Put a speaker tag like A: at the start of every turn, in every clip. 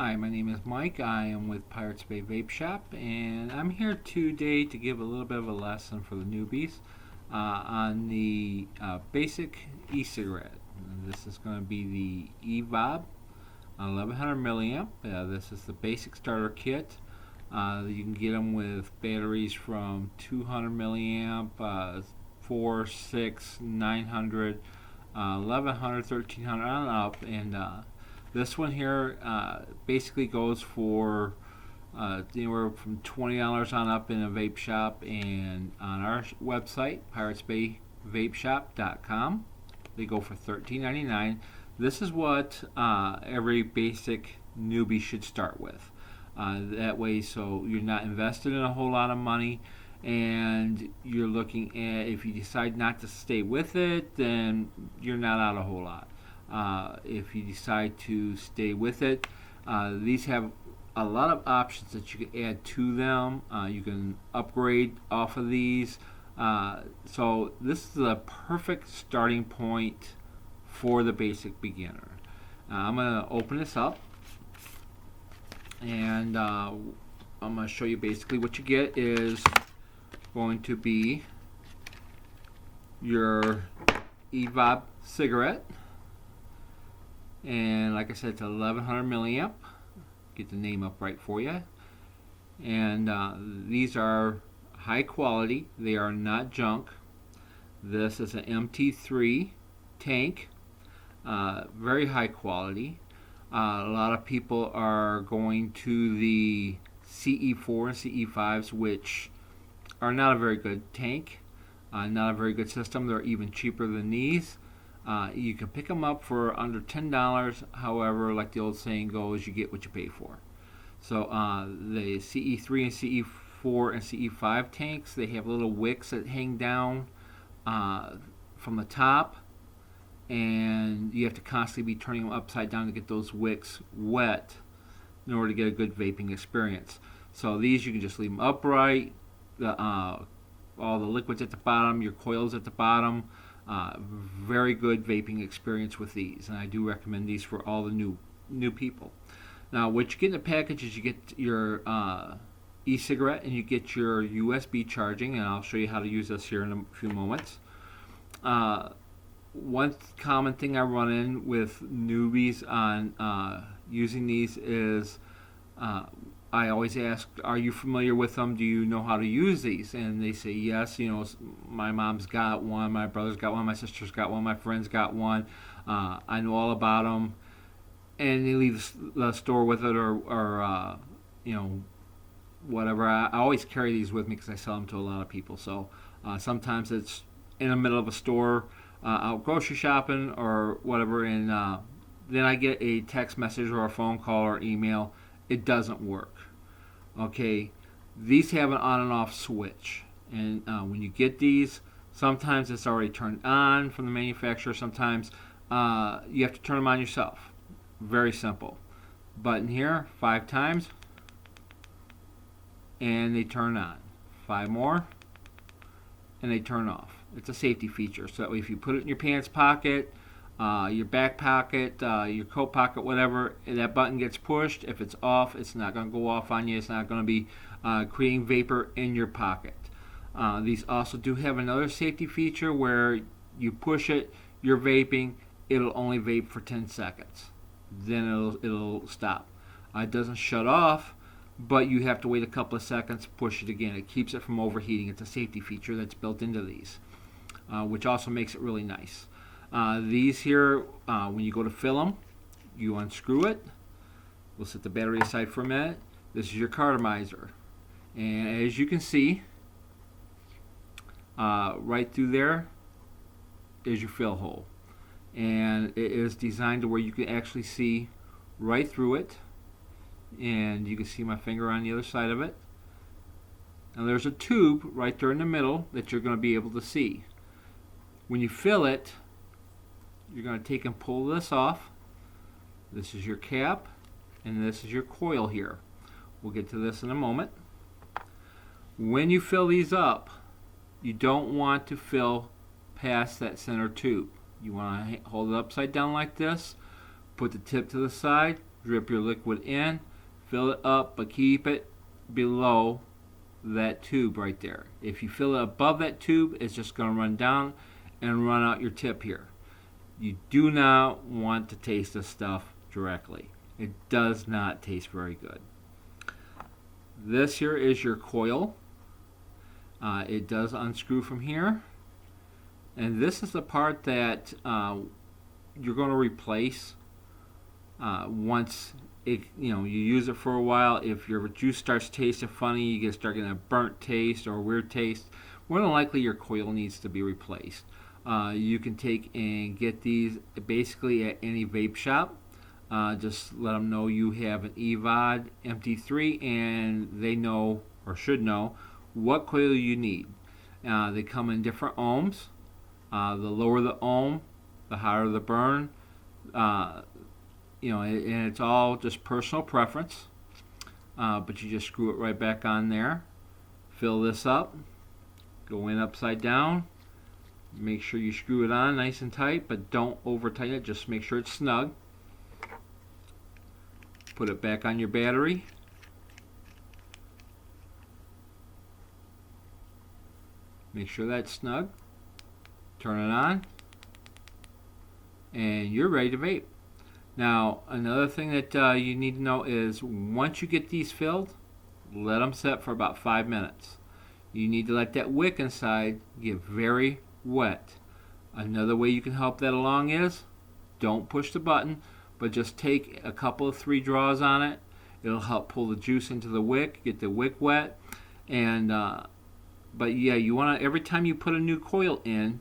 A: Hi, my name is Mike. I am with Bay Vape Shop, and I'm here today to give a little bit of a lesson for the newbies on the basic e-cigarette. This is going to be the EVOD 1100 milliamp. This is the basic starter kit. You can get them with batteries from 200 milliamp, 4, 6, 900, 1100, 1300 on up, and this one here basically goes for anywhere from $20 on up in a vape shop, and on our website, piratesbayvapeshop.com, they go for $13.99. This is what every basic newbie should start with. That way, so you're not invested in a whole lot of money, and you're looking at, if you decide not to stay with it, then you're not out a whole lot. If you decide to stay with it, these have a lot of options that you can add to them. You can upgrade off of these. So this is a perfect starting point for the basic beginner. I'm going to open this up, and I'm going to show you basically what you get is going to be your EVOD cigarette. And like I said, it's 1100 milliamp. Get the name up right for you. And these are high quality. They are not junk. This is an MT3 tank. Very high quality. A lot of people are going to the CE4 and CE5s, which are not a very good tank. Not a very good system. They're even cheaper than these. You can pick them up for under $10. However, like the old saying goes, you get what you pay for. So the CE3 and CE4 and CE5 tanks, they have little wicks that hang down from the top, and you have to constantly be turning them upside down to get those wicks wet in order to get a good vaping experience. So these, you can just leave them upright. All the liquids at the bottom, your coils at the bottom. Very good vaping experience with these, and I do recommend these for all the new people. Now, what you get in the package is you get your e-cigarette, and you get your USB charging, and I'll show you how to use this here in a few moments. One common thing I run in with newbies on using these is I always ask, are you familiar with them? Do you know how to use these? And they say yes. You know, my mom's got one, my brother's got one, my sister's got one, my friend's got one. I know all about them. And they leave the store with it, or you know, whatever. I always carry these with me because I sell them to a lot of people. So sometimes it's in the middle of a store, out grocery shopping or whatever, and then I get a text message or a phone call or email. It doesn't work. Okay, these have an on and off switch, and when you get these, sometimes it's already turned on from the manufacturer. Sometimes you have to turn them on yourself. Very simple. Button here 5 times, and they turn on. 5 more, and they turn off. It's a safety feature, so that way if you put it in your pants pocket, your back pocket, your coat pocket, whatever, that button gets pushed. If it's off, it's not going to go off on you. It's not going to be creating vapor in your pocket. These also do have another safety feature where you push it, you're vaping, it'll only vape for 10 seconds. Then it'll stop. It doesn't shut off, but you have to wait a couple of seconds, push it again. It keeps it from overheating. It's a safety feature that's built into these, which also makes it really nice. These here, when you go to fill them, you unscrew it. We'll set the battery aside for a minute. This is your cartomizer, and as you can see, right through there is your fill hole, and it is designed to where you can actually see right through it, and you can see my finger on the other side of it. And there's a tube right there in the middle that you're going to be able to see. When you fill it, you're going to take and pull this off. This is your cap, and this is your coil here. We'll get to this in a moment. When you fill these up, you don't want to fill past that center tube. You want to hold it upside down like this, put the tip to the side, drip your liquid in, fill it up, but keep it below that tube right there. If you fill it above that tube, it's just going to run down and run out your tip here. You do not want to taste this stuff directly. It does not taste very good. This here is your coil. It does unscrew from here, and this is the part that you're going to replace once you use it for a while. If your juice starts tasting funny, you start getting a burnt taste or a weird taste, more than likely your coil needs to be replaced. You can take and get these basically at any vape shop. Just let them know you have an EVOD-MT3, and they know or should know what coil you need. They come in different ohms. The lower the ohm, the higher the burn. And it's all just personal preference. But you just screw it right back on there. Fill this up. Go in upside down. Make sure you screw it on nice and tight, but don't over tighten it. Just make sure it's snug. Put it back on your battery. Make sure that's snug. Turn it on. And you're ready to vape. Now, another thing that you need to know is once you get these filled, let them set for about 5 minutes. You need to let that wick inside get very wet. Another way you can help that along is don't push the button, but just take a couple of 3 draws on it. It'll help pull the juice into the wick, get the wick wet. And but yeah, you want to, every time you put a new coil in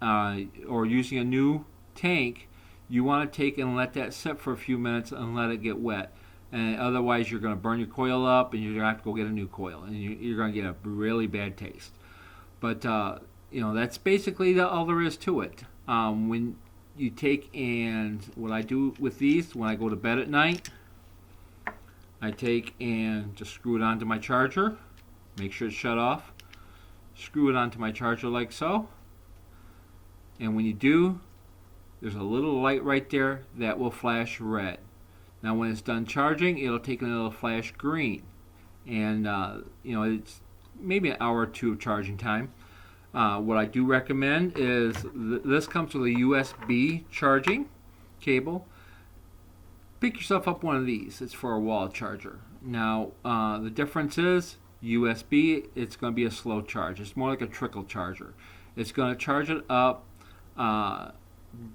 A: or using a new tank, you want to take and let that sit for a few minutes and let it get wet. And otherwise you're going to burn your coil up and you're going to have to go get a new coil, and you're going to get a really bad taste. But that's basically all there is to it. When you take, and what I do with these when I go to bed at night, I take and just screw it onto my charger, make sure it's shut off, screw it onto my charger like so, and when you do, there's a little light right there that will flash red. Now when it's done charging, it'll take and it'll flash green, and it's maybe an hour or two of charging time. What I do recommend is this comes with a USB charging cable. Pick yourself up one of these. It's for a wall charger. Now the difference is USB, it's going to be a slow charge. It's more like a trickle charger. It's going to charge it up,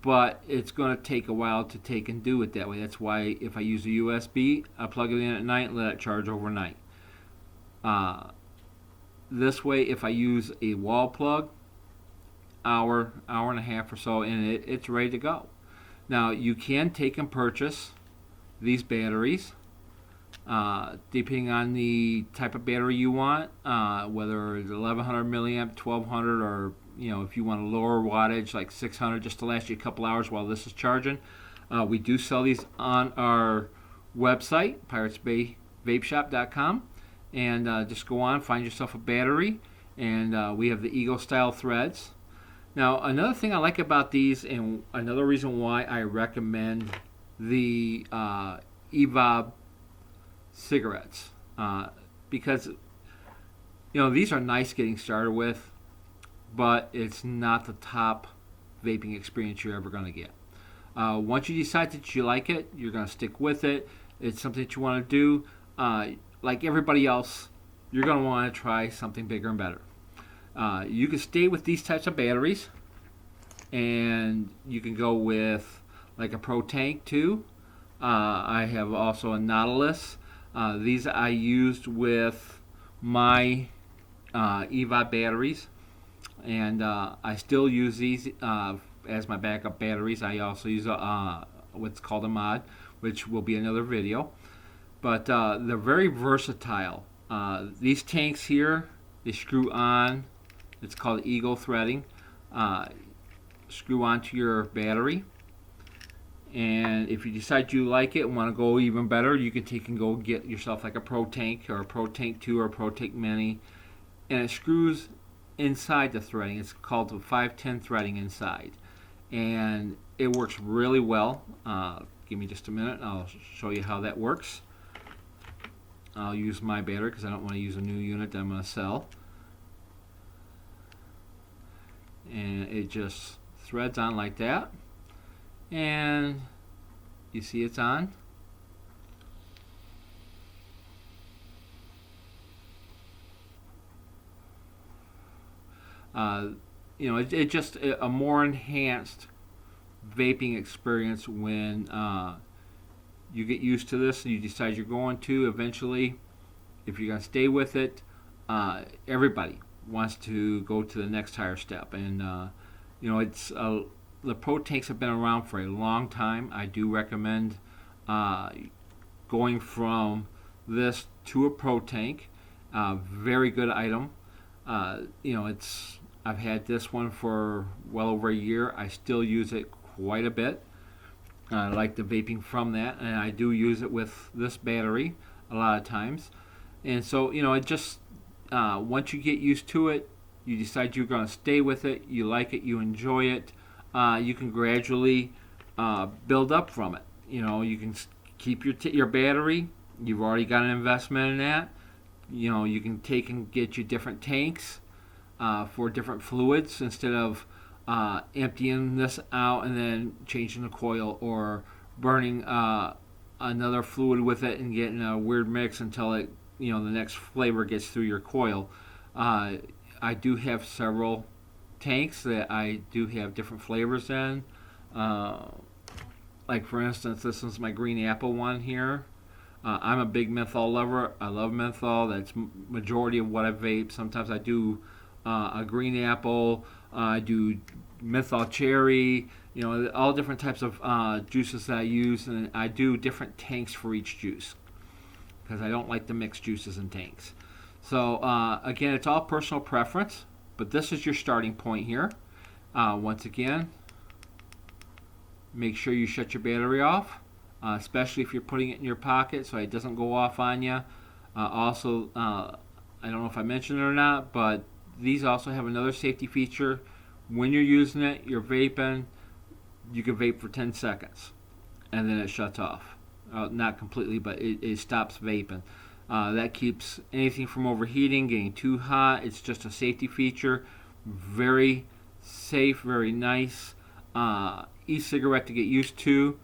A: but it's going to take a while to take and do it that way. That's why if I use a USB, I plug it in at night and let it charge overnight. This way, if I use a wall plug, hour and a half or so, and it's ready to go. Now, you can take and purchase these batteries, depending on the type of battery you want, whether it's 1100 milliamp, 1200, or if you want a lower wattage like 600 just to last you a couple hours while this is charging. We do sell these on our website, piratesbayvapeshop.com. And just go on, find yourself a battery, and we have the Eagle style threads. Now, another thing I like about these, and another reason why I recommend the EVOD cigarettes, because these are nice getting started with, but it's not the top vaping experience you're ever going to get. Once you decide that you like it, you're going to stick with it. It's something that you want to do. Like everybody else, you're going to want to try something bigger and better. You can stay with these types of batteries, and you can go with like a Pro Tank too. I have also a Nautilus. These I used with my EVOD batteries, and I still use these as my backup batteries. I also use what's called a mod, which will be another video. But they're very versatile. These tanks here, they screw on. It's called Eagle threading. Screw onto your battery. And if you decide you like it and want to go even better, you can take and go get yourself like a Pro Tank or a Pro Tank 2 or a Pro Tank Mini. And it screws inside the threading. It's called the 510 threading inside. And it works really well. Give me just a minute and I'll show you how that works. I'll use my battery because I don't want to use a new unit that I'm going to sell. And it just threads on like that. And you see it's on. You know, it's just a more enhanced vaping experience when you get used to this and you decide you're going to eventually. If you're going to stay with it, everybody wants to go to the next higher step. And you know, it's the Pro Tanks have been around for a long time. I do recommend going from this to a Pro Tank. Very good item. You know, I've had this one for well over a year. I still use it quite a bit. I like the vaping from that, and I do use it with this battery a lot of times. And so, you know, it just once you get used to it, you decide you're going to stay with it, you like it, you enjoy it, you can gradually build up from it. You know, you can keep your battery. You've already got an investment in that. You know, you can take and get you different tanks for different fluids instead of emptying this out and then changing the coil or burning another fluid with it and getting a weird mix until it, you know, the next flavor gets through your coil. I do have several tanks that I do have different flavors in. Like for instance, this is my green apple one here. I'm a big menthol lover. I love menthol. That's majority of what I vape. Sometimes I do a green apple. I do menthol cherry. You know, all different types of juices that I use, and I do different tanks for each juice because I don't like to mix juices in tanks. So again, it's all personal preference, but this is your starting point here. Once again, make sure you shut your battery off. Especially if you're putting it in your pocket so it doesn't go off on you. Also, I don't know if I mentioned it or not, but these also have another safety feature. When you're using it, you're vaping, you can vape for 10 seconds and then it shuts off. Not completely, but it stops vaping. That keeps anything from overheating, getting too hot. It's just a safety feature. Very safe, very nice e-cigarette to get used to.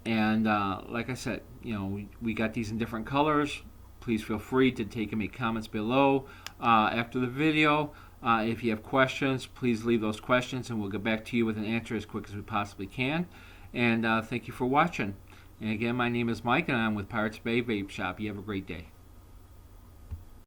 A: And like I said, you know, we got these in different colors. Please feel free to take and make comments below after the video. If you have questions, please leave those questions and we'll get back to you with an answer as quick as we possibly can. And thank you for watching. And again, my name is Mike and I'm with Pirates Bay Vape Shop. You have a great day.